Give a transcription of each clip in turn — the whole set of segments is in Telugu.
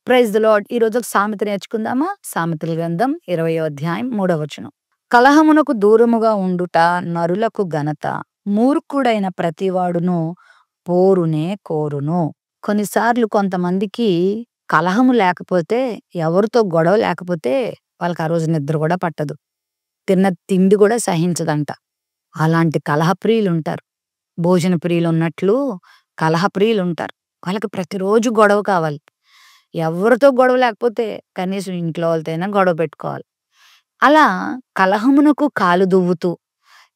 Praise the lord. ఈరోజు ఒక సామెత నేర్చుకుందామా? సామెతల గ్రంథం 20వ అధ్యాయం 3వ వచనం. కలహమునకు దూరముగా ఉండుట నరులకు ఘనత, మూర్ఖుడైన ప్రతివాడును పోరునే కోరును. కొన్నిసార్లు కొంతమందికి కలహము లేకపోతే, ఎవరితో గొడవ లేకపోతే వాళ్ళకి ఆ రోజు నిద్ర కూడా పట్టదు. తిన్న తిండి కూడా సహించదంట. అలాంటి కలహ ప్రియులుంటారు. భోజన ప్రియులున్నట్లు కలహ ప్రియులుంటారు. వాళ్ళకి ప్రతిరోజు గొడవ కావాలి. ఎవరితో గొడవ లేకపోతే కనీసం ఇంట్లో వాళ్ళతోనైనా గొడవ పెట్టుకోవాలి. అలా కలహమునకు కాలు దువ్వుతూ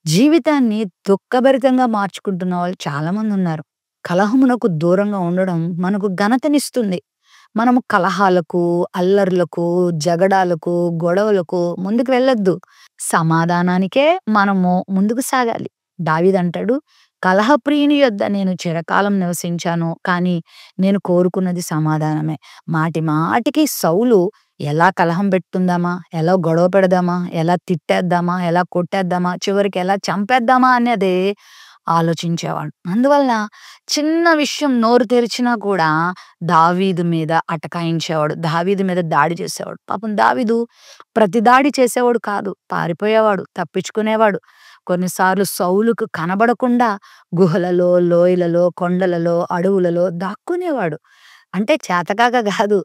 జీవితాన్ని దుఃఖభరితంగా మార్చుకుంటున్న వాళ్ళు చాలామందున్నారు. కలహమునకు దూరంగా ఉండడం మనకు ఘనతనిస్తుంది. మనము కలహాలకు, అల్లర్లకు, జగడాలకు, గొడవలకు ముందుకు వెళ్ళొద్దు. సమాధానానికే మనము ముందుకు సాగాలి. దావీదంటాడు, కలహప్రియుని యొద్ద నేను చిరకాలం నివసించాను, కానీ నేను కోరుకున్నది సమాధానమే. మాటి మాటికి సౌలు ఎలా కలహం పెట్టుకుందామా, ఎలా గొడవ పెడదామా, ఎలా తిట్టేద్దామా, ఎలా కొట్టేద్దామా, చివరికి ఎలా చంపేద్దామా అనేది ఆలోచించేవాడు. అందువలన చిన్న విషయం నోరు తెరిచినా కూడా దావీదు మీద అటకాయించేవాడు, దావీదు మీద దాడి చేసేవాడు. పాపం దావీదు ప్రతి దాడి చేసేవాడు కాదు, పారిపోయేవాడు, తప్పించుకునేవాడు. కొన్నిసార్లు సౌలుకు కనబడకుండా గుహలలో, లోయలలో, కొండలలో, అడవులలో దాక్కునేవాడు. అంటే చేతకాక కాదు,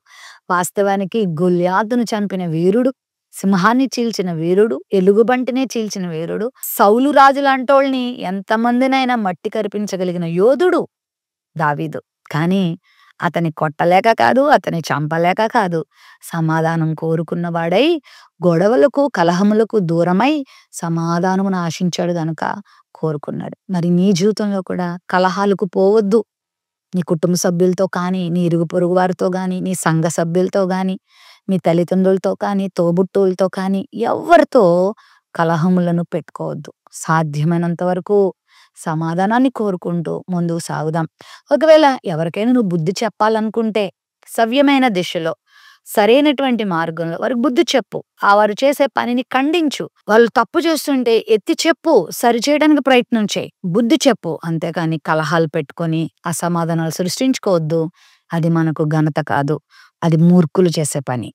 వాస్తవానికి గొల్యాతును చంపిన వీరుడు, సింహాన్ని చీల్చిన వీరుడు, ఎలుగుబంటినే చీల్చిన వీరుడు, సౌలు రాజు లాంటోళ్ళని ఎంతమందినైనా మట్టి కరిపించగలిగిన యోధుడు దావీదు. కానీ అతని కొట్టలేక కాదు, అతని చంపలేక కాదు, సమాధానం కోరుకున్నవాడై గొడవలకు, కలహములకు దూరమై సమాధానమును ఆశించాడు గనుక కోరుకున్నాడు. మరి నీ జీవితంలో కూడా కలహాలకు పోవద్దు. నీ కుటుంబ సభ్యులతో కానీ, నీ ఇరుగు పొరుగు వారితో కానీ, నీ సంఘ సభ్యులతో కానీ, మీ తల్లిదండ్రులతో కానీ, తోబుట్టువులతో కానీ ఎవరితో కలహములను పెట్టుకోవద్దు. సాధ్యమైనంత వరకు సమాధానాన్ని కోరుకుంటూ ముందుకు సాగుదాం. ఒకవేళ ఎవరికైనా నువ్వు బుద్ధి చెప్పాలనుకుంటే సవ్యమైన దిశలో, సరైనటువంటి మార్గంలో వారికి బుద్ధి చెప్పు. ఆ వారు చేసే పనిని ఖండించు. వాళ్ళు తప్పు చేస్తుంటే ఎత్తి చెప్పు, సరిచేయడానికి ప్రయత్నం చేయి, బుద్ధి చెప్పు. అంతేకాని కలహాలు పెట్టుకొని అసమాధానాలు సృష్టించుకోవద్దు. అది మనకు ఘనత కాదు, అది మూర్ఖులు చేసే పని.